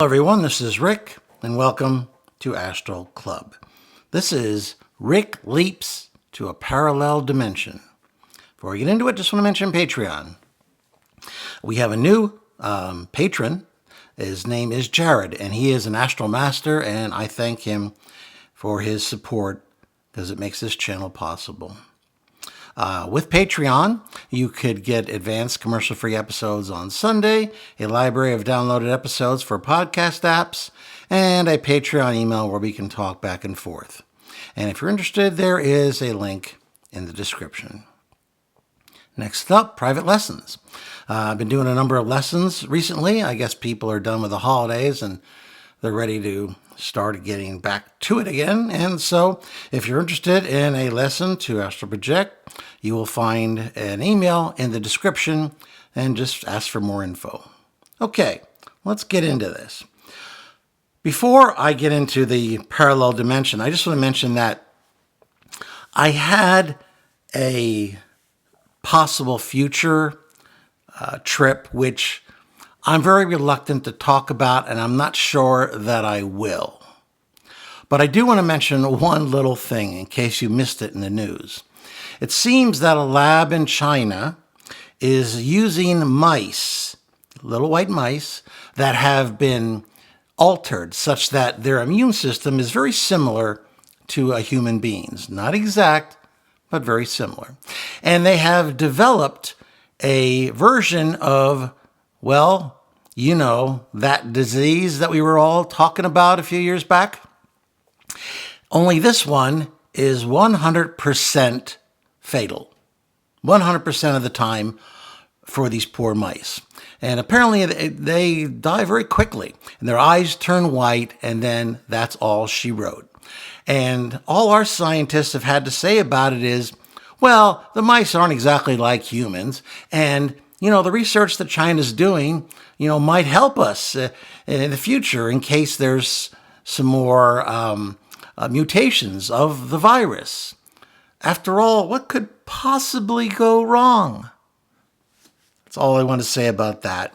Hello everyone, this is Rick, and welcome to Astral Club. This is Rick Leaps to a Parallel Dimension. Before we get into it, just want to mention Patreon. We have a new patron. His name is Jared, and he is an Astral Master, and I thank him for his support because it makes this channel possible. With Patreon, you could get advanced commercial-free episodes on Sunday, a library of downloaded episodes for podcast apps, and a Patreon email where we can talk back and forth. And if you're interested, there is a link in the description. Next up, private lessons. I've been doing a number of lessons recently. I guess people are done with the holidays and they're ready to start getting back to it again. And so if you're interested in a lesson to astral project, you will find an email in the description and just ask for more info. Okay, let's get into this. Before I get into the parallel dimension, I just want to mention that I had a possible future trip, which I'm very reluctant to talk about, and I'm not sure that I will. But I do want to mention one little thing in case you missed it in the news. It seems that a lab in China is using mice, little white mice, that have been altered such that their immune system is very similar to a human being's. Not exact, but very similar. And they have developed a version of, well, you know, that disease that we were all talking about a few years back. Only this one is 100% fatal. 100% of the time for these poor mice. And apparently they die very quickly. And their eyes turn white, and then that's all she wrote. And all our scientists have had to say about it is, well, the mice aren't exactly like humans. And, you know, the research that China's doing, you know, might help us in the future in case there's some more mutations of the virus. After all, what could possibly go wrong? That's all I want to say about that.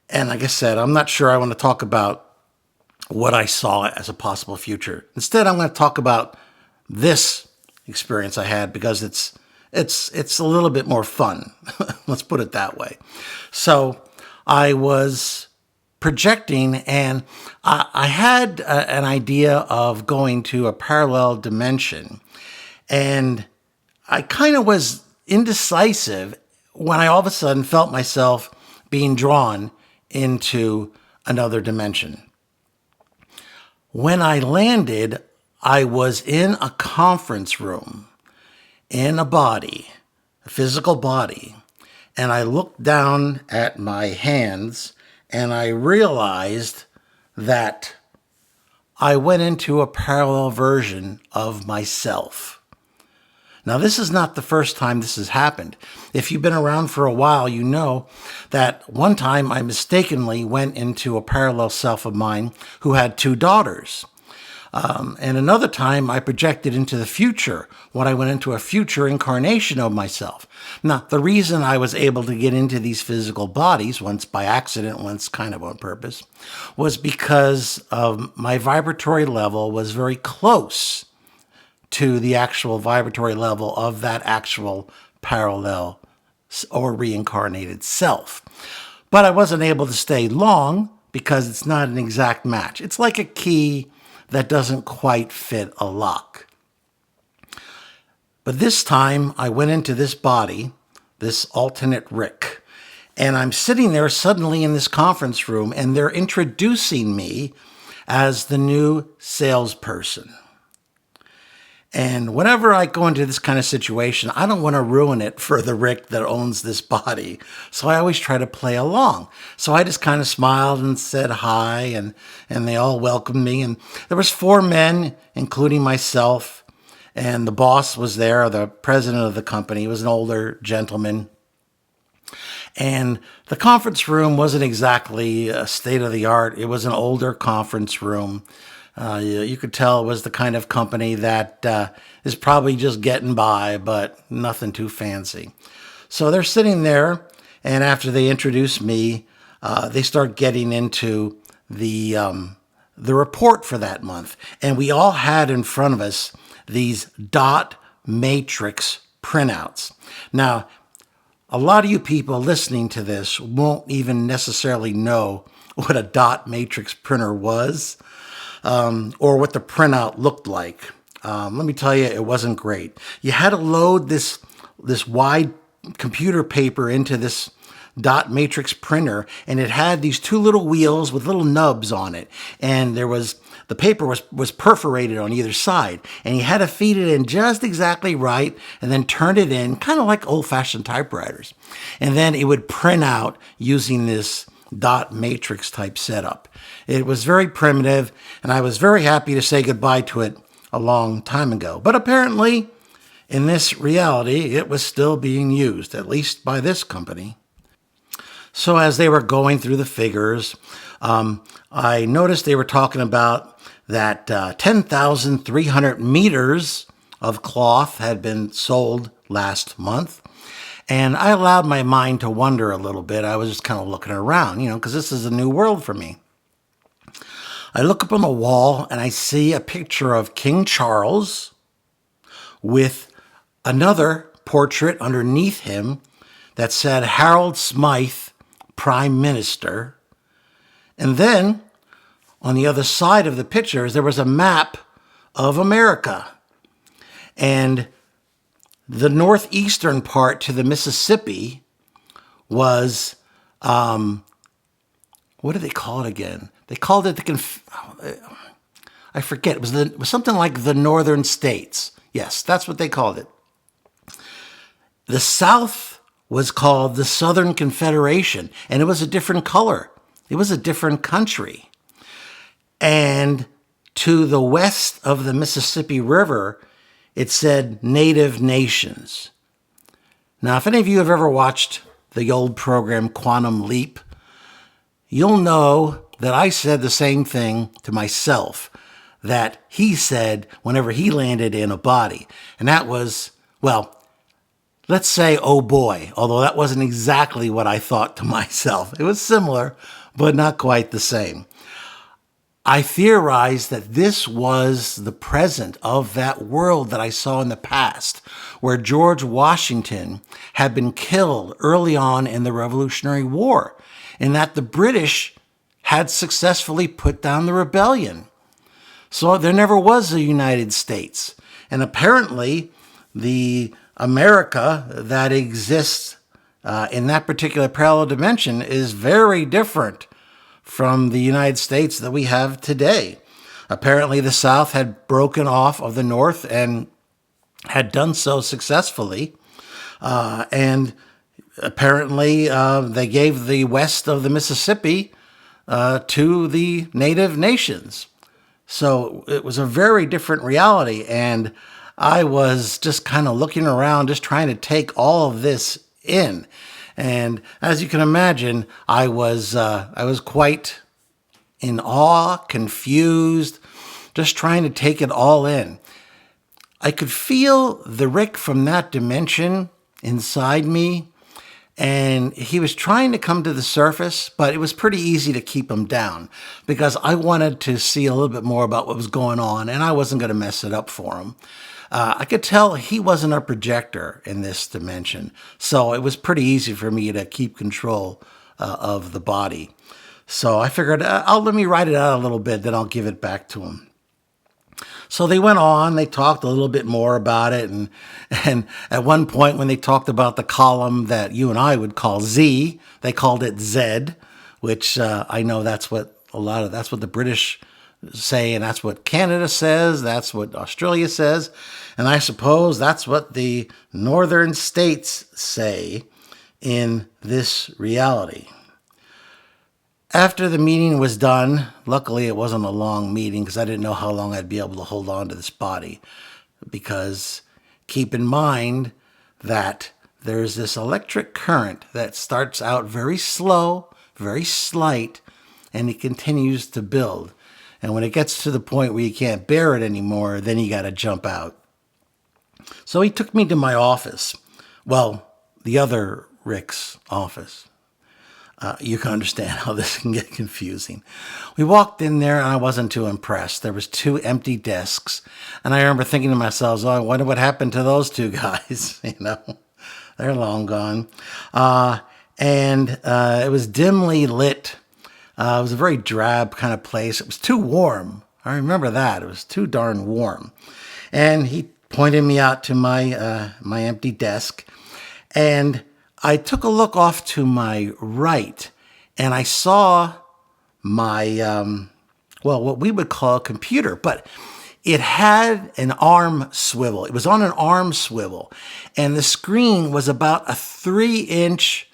And like I said, I'm not sure I want to talk about what I saw as a possible future. Instead, I'm going to talk about this experience I had because it's a little bit more fun. Let's put it that way. So I was projecting, and I had an idea of going to a parallel dimension. And I kind of was indecisive when I all of a sudden felt myself being drawn into another dimension. When I landed, I was in a conference room, in a body, a physical body, and I looked down at my hands and I realized that I went into a parallel version of myself. Now, this is not the first time this has happened. If you've been around for a while, you know that one time I mistakenly went into a parallel self of mine who had two daughters. And another time I projected into the future when I went into a future incarnation of myself. Now, the reason I was able to get into these physical bodies, once by accident, once kind of on purpose, was because of my vibratory level was very close to the actual vibratory level of that actual parallel or reincarnated self. But I wasn't able to stay long because it's not an exact match. It's like a key that doesn't quite fit a lock. But this time I went into this body, this alternate Rick, and I'm sitting there suddenly in this conference room, and they're introducing me as the new salesperson. And whenever I go into this kind of situation, I don't want to ruin it for the Rick that owns this body. So I always try to play along. So I just kind of smiled and said hi, and they all welcomed me. And there was 4 men, including myself, and the boss was there, the president of the company. He was an older gentleman. And the conference room wasn't exactly a state-of-the-art. It was an older conference room. You could tell it was the kind of company that is probably just getting by, but nothing too fancy. So they're sitting there, and after they introduce me, they start getting into the report for that month, and we all had in front of us these dot matrix printouts. Now, a lot of you people listening to this won't even necessarily know what a dot matrix printer was, or what the printout looked like. Let me tell you, it wasn't great. You had to load this wide computer paper into this dot matrix printer, and it had these two little wheels with little nubs on it, and the paper was perforated on either side, and you had to feed it in just exactly right and then turn it in, kind of like old-fashioned typewriters. And then it would print out using this dot matrix type setup. It was very primitive, and I was very happy to say goodbye to it a long time ago. But apparently, in this reality, it was still being used, at least by this company. So as they were going through the figures, I noticed they were talking about that 10,300 meters of cloth had been sold last month. And I allowed my mind to wander a little bit. I was just kind of looking around, because this is a new world for me. I look up on the wall and I see a picture of King Charles with another portrait underneath him that said Harold Smythe, Prime Minister. And then on the other side of the pictures, there was a map of America. And the northeastern part to the Mississippi was, what did they call it again? They called it I forget. It was something like the northern states. Yes, that's what they called it. The South was called the Southern Confederation, and it was a different color. It was a different country. And to the west of the Mississippi River, it said Native Nations. Now, if any of you have ever watched the old program Quantum Leap, you'll know that I said the same thing to myself that he said whenever he landed in a body. And that was, well, let's say, oh boy, although that wasn't exactly what I thought to myself. It was similar, but not quite the same. I theorized that this was the present of that world that I saw in the past, where George Washington had been killed early on in the Revolutionary War, and that the British had successfully put down the rebellion. So there never was a United States. And apparently, the America that exists in that particular parallel dimension is very different from the United States that we have today. Apparently, the South had broken off of the North and had done so successfully. And apparently, they gave the west of the Mississippi to the Native Nations. So it was a very different reality. And I was just kind of looking around, just trying to take all of this in. And as you can imagine, I was quite in awe, confused, just trying to take it all in. I could feel the Rick from that dimension inside me, and he was trying to come to the surface, but it was pretty easy to keep him down because I wanted to see a little bit more about what was going on, and I wasn't going to mess it up for him. I could tell he wasn't a projector in this dimension, so it was pretty easy for me to keep control of the body. So I figured, let me write it out a little bit, then I'll give it back to him. So they went on, they talked a little bit more about it, and at one point when they talked about the column that you and I would call Z, they called it Z, which I know that's what the British say, and that's what Canada says, that's what Australia says, and I suppose that's what the northern states say in this reality. After the meeting was done, luckily it wasn't a long meeting because I didn't know how long I'd be able to hold on to this body, because keep in mind that there's this electric current that starts out very slow, very slight, and it continues to build. And when it gets to the point where you can't bear it anymore, then you got to jump out. So he took me to my office. Well, the other Rick's office. you can understand how this can get confusing. We walked in there and I wasn't too impressed. There was 2 empty desks. And I remember thinking to myself, oh, I wonder what happened to those 2 guys. They're long gone. It was dimly lit. It was a very drab kind of place. It was too warm. I remember that. It was too darn warm. And he pointed me out to my empty desk. And I took a look off to my right, and I saw my, what we would call a computer, but it had an arm swivel. It was on an arm swivel, and the screen was about a 3-inch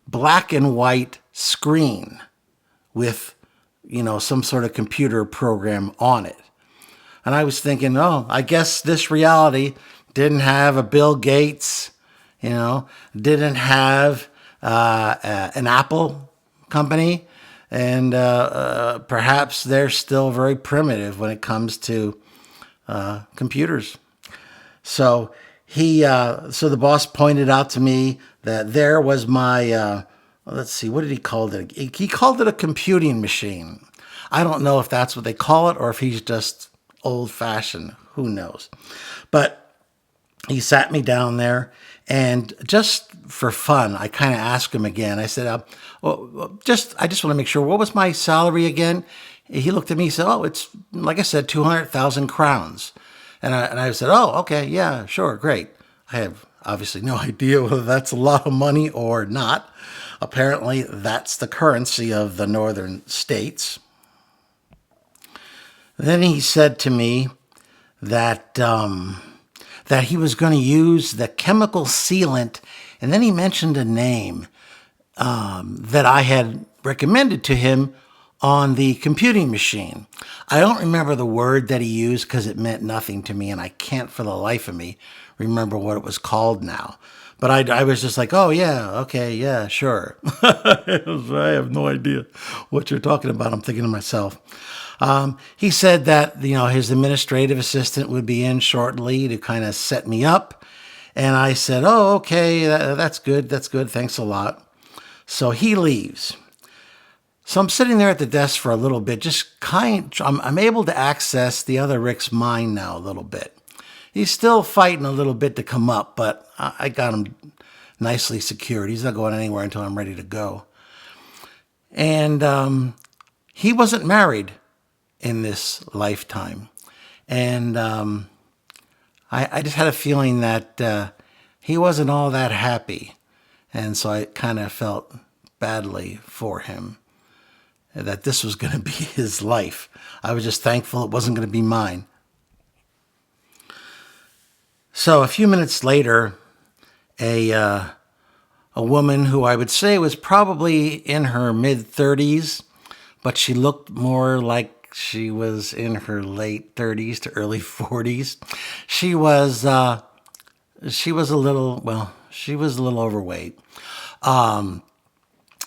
black and white screen with, some sort of computer program on it. And I was thinking, oh, I guess this reality didn't have a Bill Gates, didn't have an Apple company, and perhaps they're still very primitive when it comes to computers. So so the boss pointed out to me that there was my, let's see, what did he call it? He called it a computing machine. I don't know if that's what they call it or if he's just old-fashioned. Who knows? But he sat me down there, and just for fun, I kind of asked him again. I said, I just want to make sure, what was my salary again? He looked at me and said, oh, it's, like I said, 200,000 crowns. And I said, oh, okay, yeah, sure, great. I have obviously no idea whether that's a lot of money or not. Apparently, that's the currency of the northern states. Then he said to me that he was going to use the chemical sealant, and then he mentioned a name that I had recommended to him on the computing machine. I don't remember the word that he used because it meant nothing to me, and I can't for the life of me remember what it was called now. But I was just like, oh, yeah, okay, yeah, sure. I have no idea what you're talking about. I'm thinking to myself. He said that, his administrative assistant would be in shortly to kind of set me up. And I said, oh, okay, that's good. That's good. Thanks a lot. So he leaves. So I'm sitting there at the desk for a little bit, I'm able to access the other Rick's mind now a little bit. He's still fighting a little bit to come up, but I got him nicely secured. He's not going anywhere until I'm ready to go. And he wasn't married in this lifetime. And I just had a feeling that he wasn't all that happy. And so I kind of felt badly for him, that this was going to be his life. I was just thankful it wasn't going to be mine. So a few minutes later, a woman who I would say was probably in her mid-30s, but she looked more like she was in her late 30s to early 40s. She was a little overweight.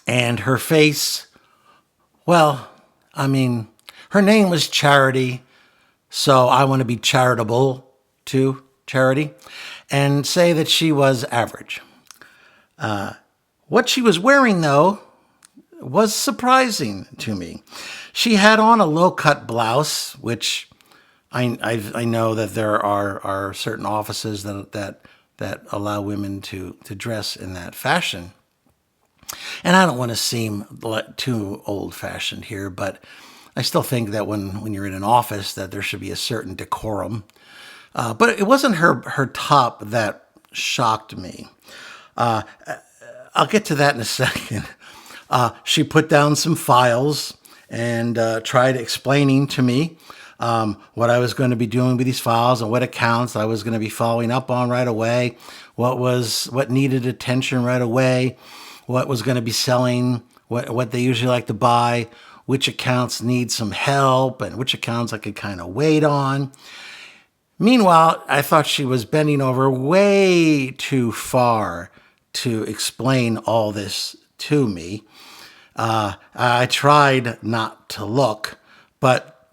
And her face, her name was Charity, so I want to be charitable to Charity and say that she was average. What she was wearing, though, was surprising to me. She had on a low-cut blouse, which I know that there are certain offices that allow women to dress in that fashion. And I don't want to seem too old-fashioned here, but I still think that when you're in an office that there should be a certain decorum. But it wasn't her top that shocked me. I'll get to that in a second. She put down some files and tried explaining to me what I was going to be doing with these files and what accounts I was going to be following up on right away, what needed attention right away, what was going to be selling, what they usually like to buy, which accounts need some help, and which accounts I could kind of wait on. Meanwhile, I thought she was bending over way too far to explain all this to me. I tried not to look, but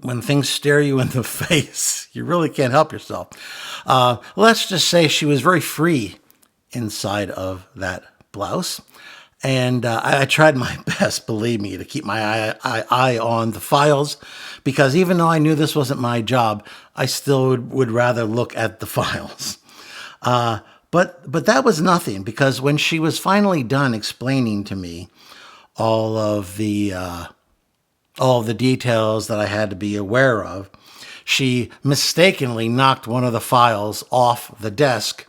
when things stare you in the face, you really can't help yourself. Let's just say she was very free inside of that blouse. And I tried my best, believe me, to keep my eye on the files, because even though I knew this wasn't my job, I still would rather look at the files. But that was nothing, because when she was finally done explaining to me all of the details that I had to be aware of, she mistakenly knocked one of the files off the desk,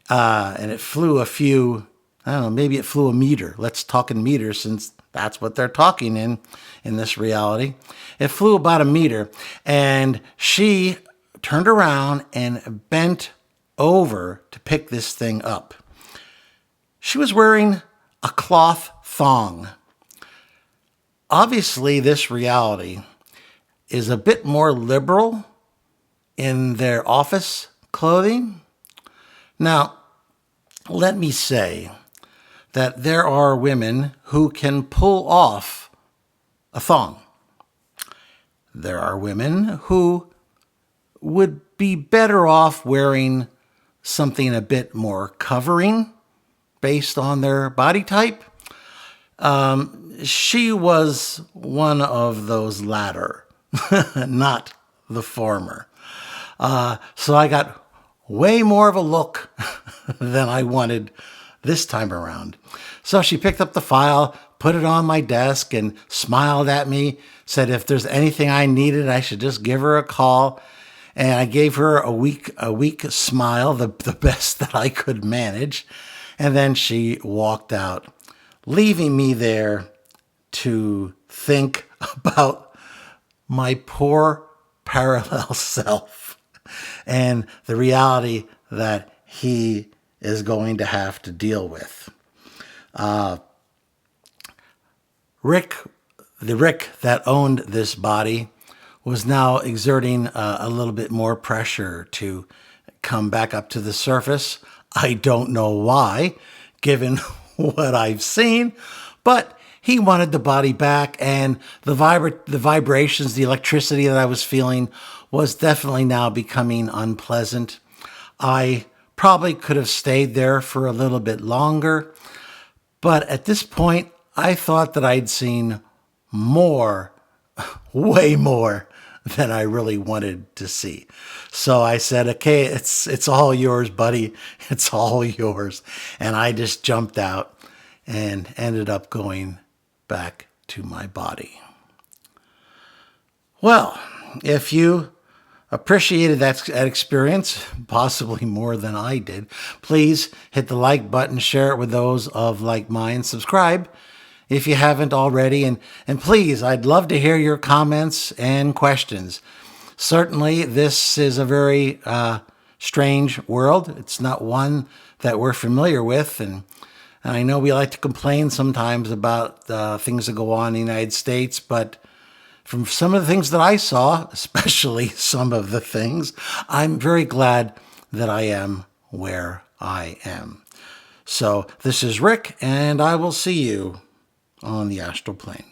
and it flew a few, I don't know, maybe it flew a meter. Let's talk in meters, since that's what they're talking in this reality. It flew about a meter, and she turned around and bent over to pick this thing up. She was wearing a cloth thong. Obviously, this reality is a bit more liberal in their office clothing. Now, let me say that there are women who can pull off a thong. There are women who would be better off wearing something a bit more covering based on their body type. She was one of those latter, not the former. So I got way more of a look than I wanted this time around. So she picked up the file, put it on my desk, and smiled at me, said if there's anything I needed, I should just give her a call. And I gave her a weak smile, the best that I could manage. And then she walked out, leaving me there to think about my poor parallel self and the reality that he is going to have to deal with. Rick, the Rick that owned this body, was now exerting a little bit more pressure to come back up to the surface. I don't know why, given what I've seen, but he wanted the body back, and the vibrations, the electricity that I was feeling was definitely now becoming unpleasant. I probably could have stayed there for a little bit longer, but at this point, I thought that I'd seen more, way more than I really wanted to see. So I said, okay, it's all yours, buddy. It's all yours. And I just jumped out and ended up going back to my body. Well, if you appreciated that experience, possibly more than I did, please hit the like button, share it with those of like mind, subscribe if you haven't already, and please, I'd love to hear your comments and questions. Certainly, this is a very strange world. It's not one that we're familiar with, and I know we like to complain sometimes about things that go on in the United States, but from some of the things that I saw, especially some of the things, I'm very glad that I am where I am. So this is Rick, and I will see you on the astral plane.